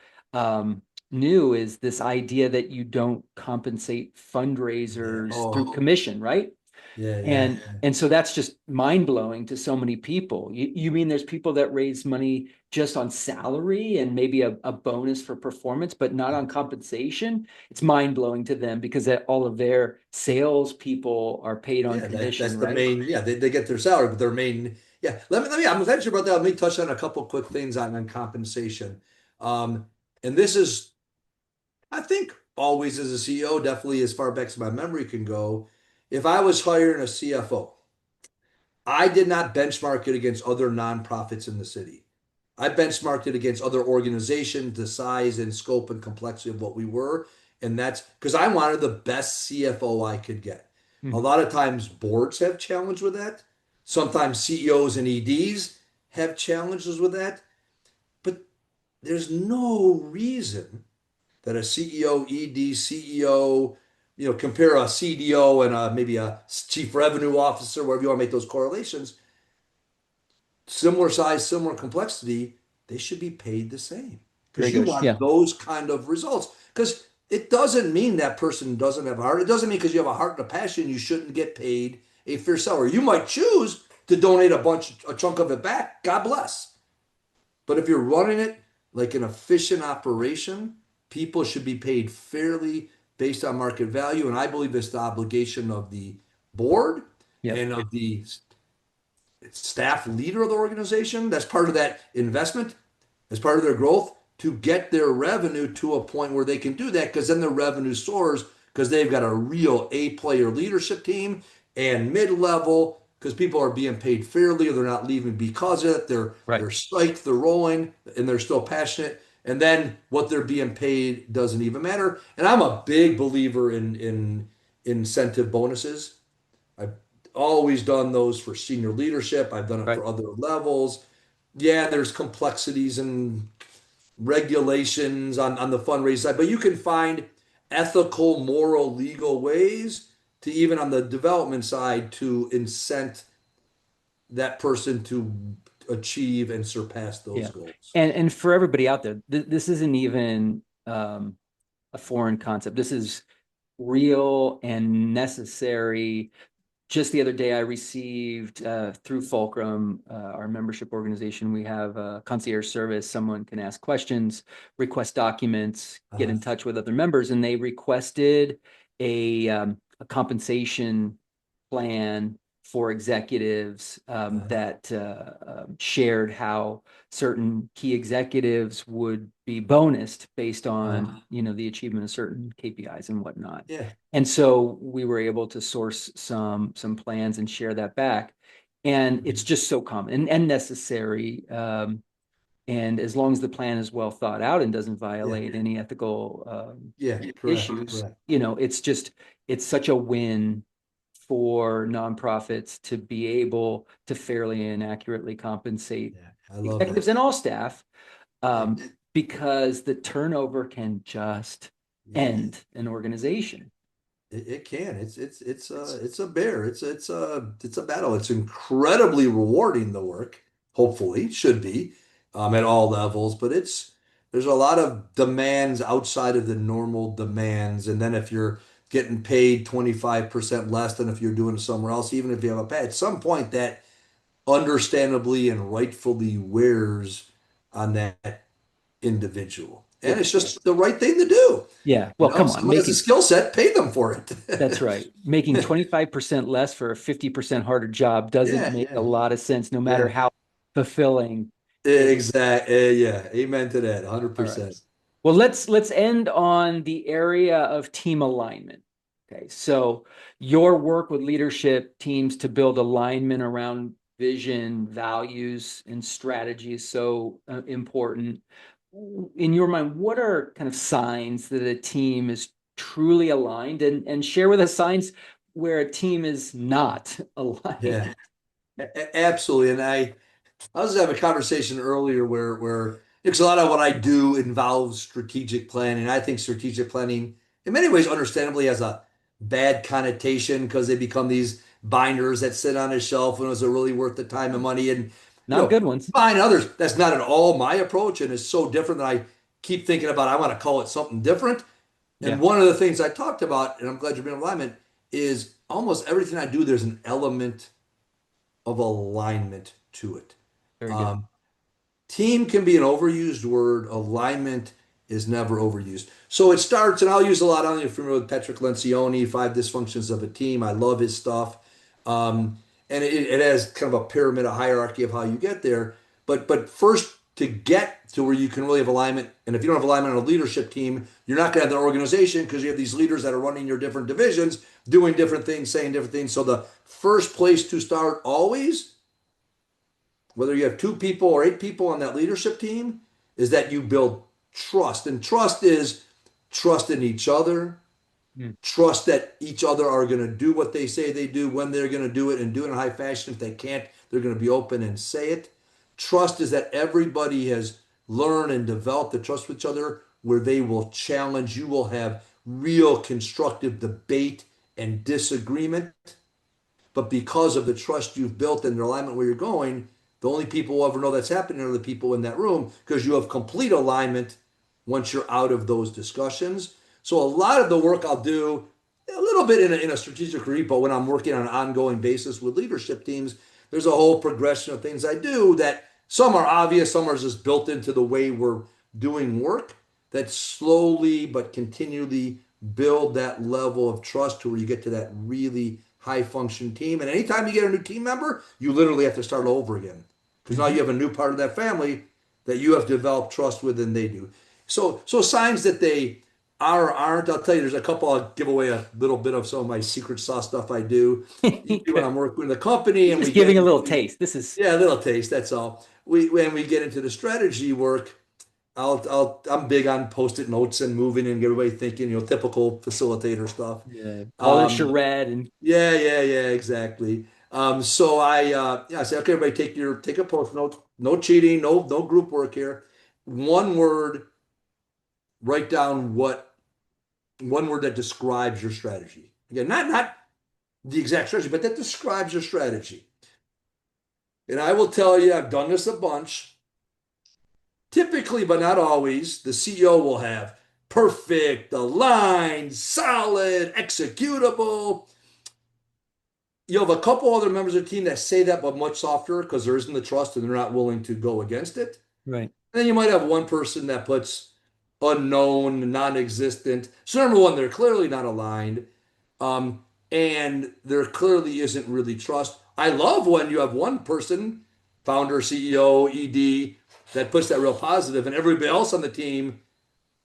Speaker 2: new, is this idea that you don't compensate
Speaker 3: yeah.
Speaker 2: fundraisers through
Speaker 3: Oh,
Speaker 2: commission, right?
Speaker 3: yeah, yeah.
Speaker 2: And so that's just mind-blowing to so many people. You mean there's people that raise money just on salary and maybe a bonus for performance, but not on compensation? It's mind-blowing to them because all of their sales people are paid on
Speaker 3: Yeah, that's
Speaker 2: commission,
Speaker 3: the
Speaker 2: right?
Speaker 3: main. Yeah, they get their salary, but their main. Yeah, let me. I'm glad you brought that up. Let me touch on a couple quick things on compensation. Um, and this is, I think, always as a CEO, definitely as far back as my memory can go. If I was hiring a CFO, I did not benchmark it against other nonprofits in the city. I benchmarked it against other organizations, the size and scope and complexity of what we were. And that's because I wanted the best CFO I could get. A
Speaker 2: Mhm.
Speaker 3: lot of times boards have challenge with that. Sometimes CEOs and EDs have challenges with that. But there's no reason that a CEO, ED, CEO, compare a CDO and maybe a chief revenue officer, wherever you want to make those correlations, similar size, similar complexity, they should be paid the same
Speaker 2: Very
Speaker 3: because you
Speaker 2: good.
Speaker 3: want
Speaker 2: Yeah.
Speaker 3: those kind of results. Because it doesn't mean that person doesn't have a heart. It doesn't mean because you have a heart and a passion, you shouldn't get paid a fair salary. You might choose to donate a chunk of it back. God bless. But if you're running it like an efficient operation, people should be paid fairly based on market value. And I believe it's the obligation of the board
Speaker 2: Yep.
Speaker 3: and of the staff leader of the organization, that's part of that investment, as part of their growth, to get their revenue to a point where they can do that, because then their revenue soars. because they've got a real A-player leadership team, and mid-level because people are being paid fairly or they're not leaving because of it. They're
Speaker 2: Right.
Speaker 3: psyched, they're rolling, and they're still passionate. And then what they're being paid doesn't even matter. And I'm a big believer in incentive bonuses. I've always done those for senior leadership. I've done it
Speaker 2: Right.
Speaker 3: for other levels. Yeah, there's complexities and regulations on the fundraising side, but you can find ethical, moral, legal ways to even on the development side to incent that person to achieve and surpass those
Speaker 2: Yeah.
Speaker 3: goals.
Speaker 2: And for everybody out there, this isn't even a foreign concept. This is real and necessary. Just the other day, I received through Fulcrum, our membership organization, we have a concierge service. Someone can ask questions, request documents, get
Speaker 3: Uh,
Speaker 2: in touch with other members, and they requested a compensation plan for executives
Speaker 3: uh,
Speaker 2: that shared how certain key executives would be bonused based on, the achievement of certain KPIs and whatnot.
Speaker 3: yeah.
Speaker 2: And so we were able to source some plans and share that back. And it's just so common and necessary. And as long as the plan is well thought out and doesn't
Speaker 3: Yeah.
Speaker 2: violate any ethical
Speaker 3: Yeah. Correct.
Speaker 2: issues,
Speaker 3: Correct.
Speaker 2: it's such a win for nonprofits to be able to fairly and accurately compensate
Speaker 3: Yeah. I love that.
Speaker 2: executives and all staff,
Speaker 3: Yeah.
Speaker 2: because the turnover can just
Speaker 3: Yeah.
Speaker 2: end an organization.
Speaker 3: It can. It's a bear. It's a battle. It's incredibly rewarding, the work. Hopefully, should be at all levels. But there's a lot of demands outside of the normal demands. And then if you're getting paid 25% less than if you're doing it somewhere else, even if you have a pay, at some point that understandably and rightfully wears on that individual. And
Speaker 2: Yeah.
Speaker 3: it's just the right thing to do.
Speaker 2: Yeah.
Speaker 3: You
Speaker 2: Well,
Speaker 3: know,
Speaker 2: come on,
Speaker 3: someone has a skill set, pay them for
Speaker 2: that's
Speaker 3: it.
Speaker 2: right. Making 25% less for a 50% harder job doesn't
Speaker 3: Yeah,
Speaker 2: make a
Speaker 3: yeah,
Speaker 2: lot of sense, no matter
Speaker 3: yeah.
Speaker 2: how fulfilling it is.
Speaker 3: Exactly. Yeah. Amen to that.
Speaker 2: All right.
Speaker 3: 100%.
Speaker 2: Well, let's end on the area of team alignment. Okay. So your work with leadership teams to build alignment around vision, values, and strategy is so important. In your mind, what are kind of signs that a team is truly aligned, and share with us signs where a team is not aligned?
Speaker 3: Yeah. Absolutely. And I was having a conversation earlier where because a lot of what I do involves strategic planning. I think strategic planning, in many ways, understandably, has a bad connotation because they become these binders that sit on a shelf and is it really worth the time and money? And
Speaker 2: Not good ones.
Speaker 3: find others. That's not at all my approach, and it's so different that I keep thinking about. I want to call it something different. And
Speaker 2: Yeah.
Speaker 3: one of the things I talked about, and I'm glad you're being alignment, is almost everything I do. There's an element of alignment to it.
Speaker 2: Very good.
Speaker 3: Um, Team can be an overused word. Alignment is never overused. So it starts, and I'll use a lot. I don't know if you're familiar with Patrick Lencioni, Five Dysfunctions of a Team. I love his stuff. And it has kind of a pyramid, a hierarchy of how you get there. But first, to get to where you can really have alignment, and if you don't have alignment on a leadership team, you're not going to have the organization because you have these leaders that are running your different divisions, doing different things, saying different things. So the first place to start always, whether you have two people or eight people on that leadership team, is that you build trust. And trust is trust in each other,
Speaker 2: Mm.
Speaker 3: trust that each other are going to do what they say they do when they're going to do it and do it in high fashion. If they can't, they're going to be open and say it. Trust is that everybody has learned and developed the trust with each other where they will challenge. You will have real constructive debate and disagreement. But because of the trust you've built and the alignment where you're going, the only people who ever know that's happening are the people in that room because you have complete alignment once you're out of those discussions. So a lot of the work I'll do a little bit in a strategic repo when I'm working on an ongoing basis with leadership teams. There's a whole progression of things I do that some are obvious, some are just built into the way we're doing work that slowly but continually build that level of trust to where you get to that really high function team. And anytime you get a new team member, you literally have to start over again because now you have a new part of that family that you have developed trust with and they do. So signs that they aren't. I'll tell you, there's a couple. I'll give away a little bit of some of my secret sauce stuff I do. Usually when
Speaker 2: Good.
Speaker 3: I'm working with a company and we
Speaker 2: Just
Speaker 3: get
Speaker 2: giving a little
Speaker 3: into,
Speaker 2: taste. This is
Speaker 3: yeah, a little taste. That's all. When we get into the strategy work, I'm big on post-it notes and moving and get everybody thinking, typical facilitator stuff.
Speaker 2: color
Speaker 3: Um,
Speaker 2: charrette and
Speaker 3: yeah, exactly. So I say, okay, everybody take a post note. No cheating, no group work here. One word, write down one word that describes your strategy. Again, not the exact strategy, but that describes your strategy. And I will tell you, I've done this a bunch. Typically, but not always, the CEO will have perfect, aligned, solid, executable. You have a couple other members of the team that say that, but much softer because there isn't the trust and they're not willing to go against it.
Speaker 2: right.
Speaker 3: And then you might have one person that puts unknown, non-existent. So number one, they're clearly not aligned, and there clearly isn't really trust. I love when you have one person, founder, CEO, ED, that puts that real positive, and everybody else on the team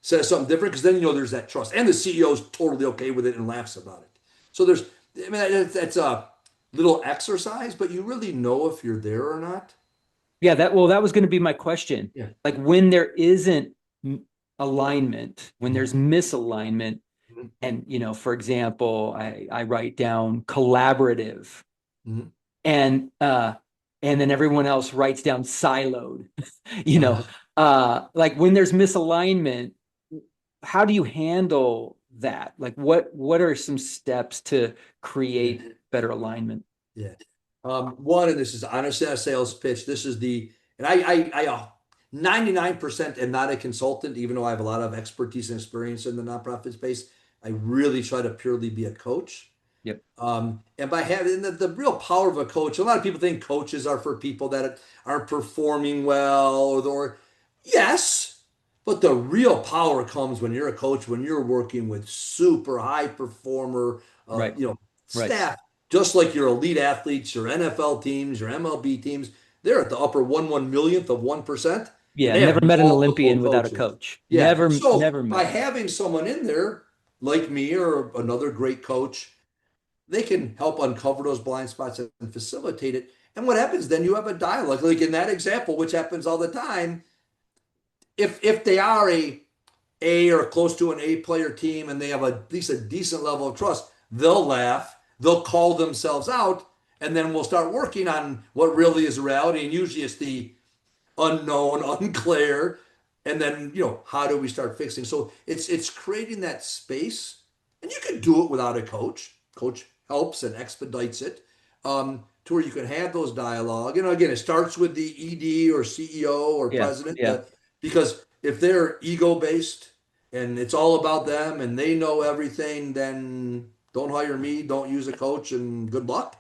Speaker 3: says something different because then there's that trust, and the CEO is totally okay with it and laughs about it. So I mean, that's a little exercise, but you really know if you're there or not.
Speaker 2: Yeah, that was going to be my question.
Speaker 3: Yeah.
Speaker 2: Like when there isn't alignment, when
Speaker 3: Mhm.
Speaker 2: there's misalignment,
Speaker 3: Mhm.
Speaker 2: and for example, I write down collaborative,
Speaker 3: Mhm.
Speaker 2: and then everyone else writes down siloed. you know,
Speaker 3: Uh,
Speaker 2: like when there's misalignment, how do you handle that? Like what are some steps to create
Speaker 3: yeah.
Speaker 2: better alignment?
Speaker 3: Yeah. One, and this is honestly a sales pitch. And I 99% am not a consultant, even though I have a lot of expertise and experience in the nonprofit space. I really try to purely be a coach.
Speaker 2: Yep.
Speaker 3: And by having the real power of a coach, a lot of people think coaches are for people that aren't performing well or yes, but the real power comes when you're a coach, when you're working with super high performer,
Speaker 2: Right. Right.
Speaker 3: staff, just like your elite athletes, your NFL teams, your MLB teams, they're at the upper one millionth of 1%, and
Speaker 2: Yeah.
Speaker 3: they
Speaker 2: Never
Speaker 3: have
Speaker 2: met an
Speaker 3: multiple
Speaker 2: Olympian without a
Speaker 3: coaches.
Speaker 2: coach.
Speaker 3: Yeah.
Speaker 2: Never
Speaker 3: So by
Speaker 2: met.
Speaker 3: having someone in there like me or another great coach, they can help uncover those blind spots and facilitate it. And what happens then? You have a dialogue, like in that example, which happens all the time. If they are a or close to an A player team and they have at least a decent level of trust, they'll laugh, they'll call themselves out, and then we'll start working on what really is reality. And usually it's the unknown, unclear, and then how do we start fixing? So it's creating that space, and you can do it without a coach. Coach helps and expedites it, to where you can have those dialogue. Again, it starts with the ED or CEO or
Speaker 2: Yeah.
Speaker 3: president,
Speaker 2: Yeah.
Speaker 3: because if they're ego based and it's all about them and they know everything, then don't hire me, don't use a coach, and good luck.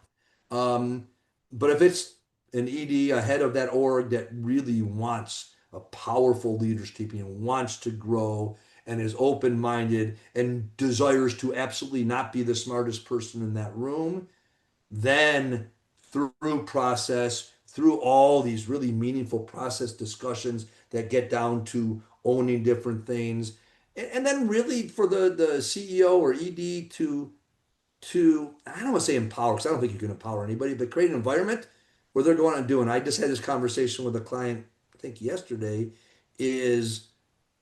Speaker 3: Um, but if it's an ED ahead of that org that really wants a powerful leaders team and wants to grow and is open minded and desires to absolutely not be the smartest person in that room, then through process, through all these really meaningful process discussions that get down to owning different things, and then really for the CEO or ED to I don't want to say empower because I don't think you can empower anybody, but create an environment where they're going and doing. I just had this conversation with a client, I think yesterday, is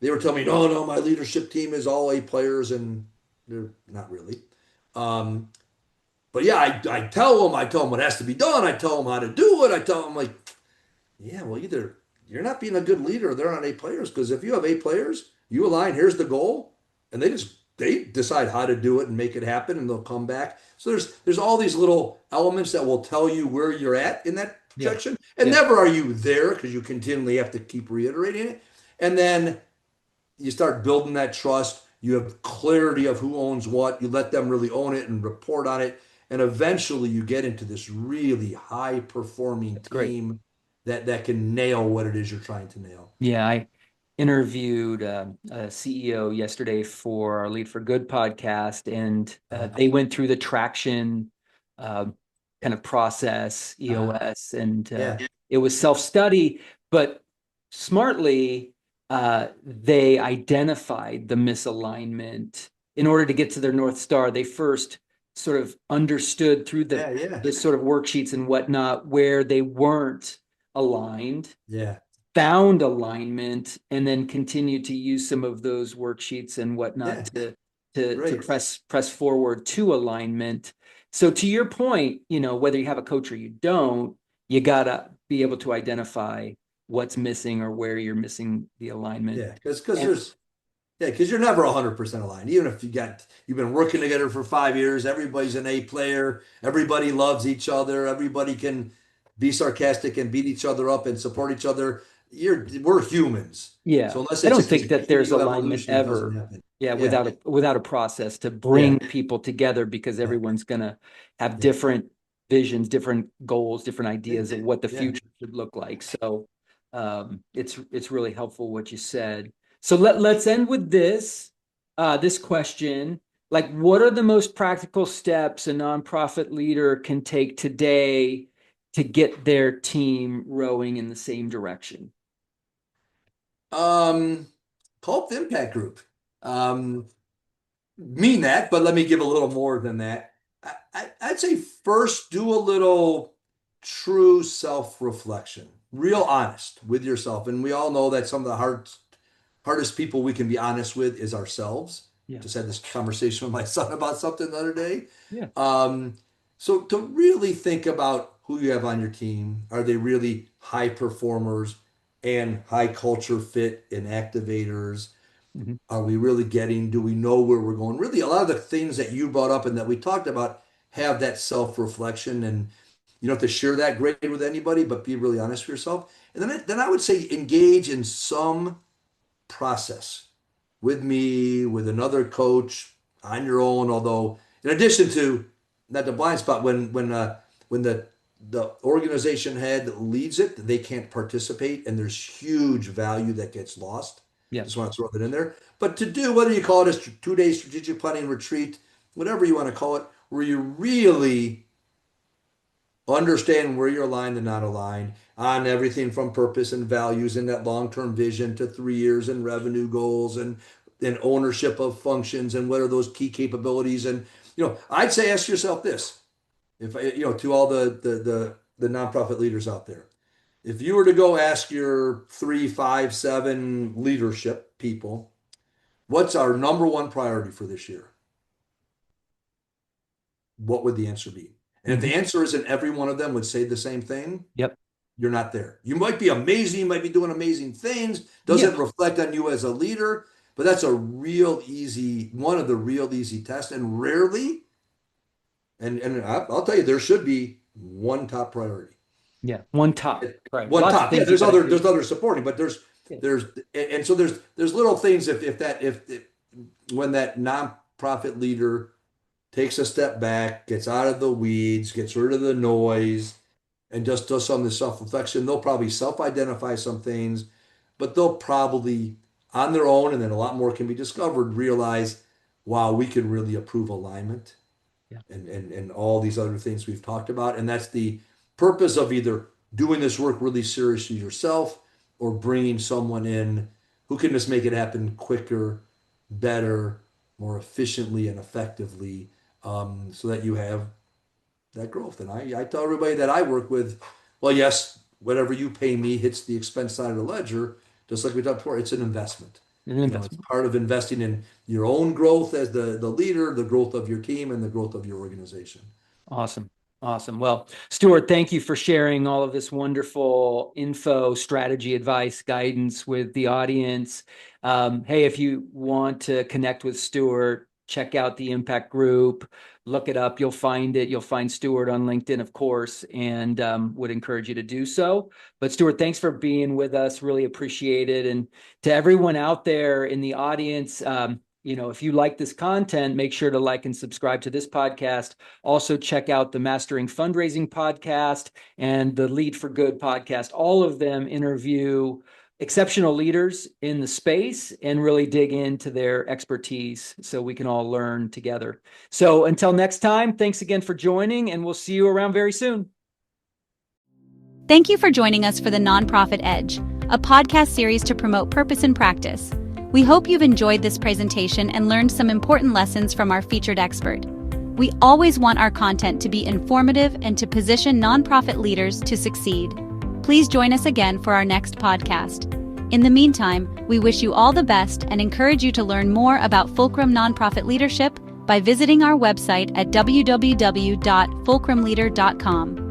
Speaker 3: they were telling me, no, my leadership team is all A players, and they're not really. Um, but yeah, I tell them what has to be done. I tell them how to do it. I tell them like, yeah, well, either you're not being a good leader or they're not A players. Because if you have A players, you align, here's the goal, and they decide how to do it and make it happen, and they'll come back. So there's all these little elements that will tell you where you're at in that
Speaker 2: Yeah.
Speaker 3: projection. And
Speaker 2: Yeah.
Speaker 3: never are you there because you continually have to keep reiterating it. And then you start building that trust. You have clarity of who owns what. You let them really own it and report on it. And eventually you get into this really high performing
Speaker 2: That's great.
Speaker 3: team that can nail what it is you're trying to nail.
Speaker 2: Yeah, I interviewed a CEO yesterday for our Lead for Good podcast, and they went through the traction uh, kind of process, EOS, and
Speaker 3: Yeah.
Speaker 2: it was self-study, but smartly, they identified the misalignment. In order to get to their North Star, they first sort of understood through the sort of worksheets and whatnot where they weren't aligned, found alignment, and then continued to use some of those worksheets and whatnot to press forward to alignment. So to your point, whether you have a coach or you don't, you gotta be able to identify what's missing or where you're missing the alignment.
Speaker 3: Yeah, because you're never 100% aligned. Even if you've been working together for 5 years, everybody's an A player, everybody loves each other, everybody can be sarcastic and beat each other up and support each other. We're humans.
Speaker 2: Yeah.
Speaker 3: So unless
Speaker 2: I don't think that there's alignment
Speaker 3: evolution, it
Speaker 2: ever.
Speaker 3: doesn't happen.
Speaker 2: Yeah, without a process to bring people together, because everyone's gonna have different visions, different goals, different ideas of what the future should look like. So it's really helpful what you said. So let's end with this question. Like, what are the most practical steps a nonprofit leader can take today to get their team rowing in the same direction?
Speaker 3: Cult Impact Group. Mean that, but let me give a little more than that. I'd say first do a little true self-reflection, real honest with yourself. And we all know that some of the hardest people we can be honest with is ourselves. Just had this conversation with my son about something the other day. So to really think about who you have on your team. Are they really high performers and high culture fit and activators? Are we really do we know where we're going? Really, a lot of the things that you brought up and that we talked about have that self-reflection, and you don't have to share that grade with anybody, but be really honest with yourself. And then I would say engage in some process with me, with another coach, on your own. Although, in addition to not the blind spot, when the organization head leads it, they can't participate, and there's huge value that gets lost. Just want to throw that in there. But to do, whether you call it a 2-day strategic planning retreat, whatever you want to call it, where you really understand where you're aligned and not aligned on everything from purpose and values and that long-term vision to 3 years and revenue goals and ownership of functions and what are those key capabilities. And, I'd say ask yourself this, if to all the nonprofit leaders out there. If you were to go ask your 3, 5, 7 leadership people, what's our number one priority for this year? What would the answer be? And if the answer isn't every one of them would say the same thing, you're not there. You might be amazing, you might be doing amazing things, doesn't reflect on you as a leader, but that's one of the real easy tests. And rarely, and I'll tell you, there should be one top priority.
Speaker 2: One top. Right.
Speaker 3: One top. There's other supporting, but there's little things when that nonprofit leader takes a step back, gets out of the weeds, gets rid of the noise, and just does some of the self-reflection, they'll probably self-identify some things, but they'll probably on their own, and then a lot more can be discovered, realize, wow, we can really improve alignment and all these other things we've talked about. And that's the purpose of either doing this work really seriously yourself or bringing someone in who can just make it happen quicker, better, more efficiently and effectively, so that you have that growth. And I tell everybody that I work with, well, yes, whatever you pay me hits the expense side of the ledger, just like we talked before. It's an investment. It's part of investing in your own growth as the leader, the growth of your team, and the growth of your organization.
Speaker 2: Awesome. Well, Stuart, thank you for sharing all of this wonderful info, strategy, advice, guidance with the audience. Hey, if you want to connect with Stuart, check out the Impact Group, look it up. You'll find it. You'll find Stuart on LinkedIn, of course, and would encourage you to do so. But Stuart, thanks for being with us. Really appreciate it. And to everyone out there in the audience, if you like this content, make sure to like and subscribe to this podcast. Also, check out the Mastering Fundraising podcast and the Lead for Good podcast. All of them interview exceptional leaders in the space and really dig into their expertise so we can all learn together. So until next time, thanks again for joining, and we'll see you around very soon.
Speaker 1: Thank you for joining us for the Nonprofit Edge, a podcast series to promote purpose in practice. We hope you've enjoyed this presentation and learned some important lessons from our featured expert. We always want our content to be informative and to position nonprofit leaders to succeed. Please join us again for our next podcast. In the meantime, we wish you all the best and encourage you to learn more about Fulcrum Nonprofit Leadership by visiting our website at www.fulcrumleader.com.